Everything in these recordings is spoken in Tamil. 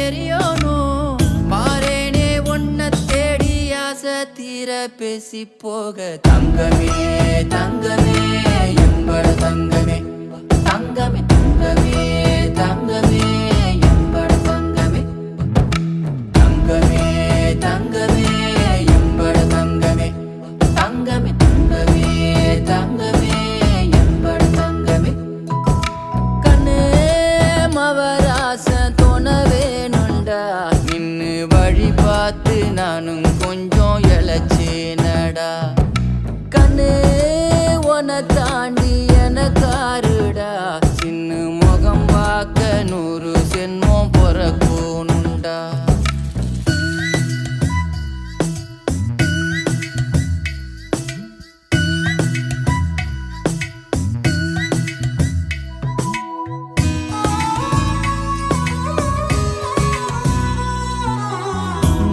எரியணும். மாறேனே உன்னை தேடி ஆசை தீர பேசி போக. தங்கமே தங்கமே எம்பட தங்கமே, தங்கமே தங்கமே தங்கமே எம்பட தங்கமே, தங்கமே தங்கமே எம்பட தங்கமே, தங்கமே தங்கமே தங்கமே எம்பட தங்கமே. கண்ணு மவராசன் தோண வேணுண்டா, நின்னு வழி பார்த்து நானும் கொஞ்சம் இழைச்சேனடா. கண்ணு உன தாண்டி எனக்காருடா, சின்ன முகம் பார்க்க 100 சென்மம் பொறக்கணுண்டா.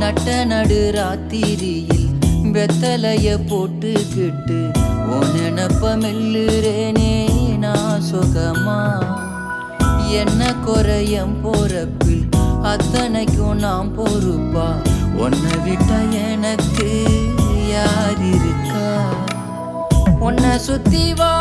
நட்ட நடு ராத்திரியில் வெத்தலைய போட்டுக்கிட்டு உன் நினப்ப மெல்லுறேனே நான் சுகமா. என்ன குறையம் போறப்பில் அத்தனைக்கும் நான் பொறுப்பா, உன்னை விட்ட எனக்கு யார் இருக்கா. உன்னை சுத்தி வா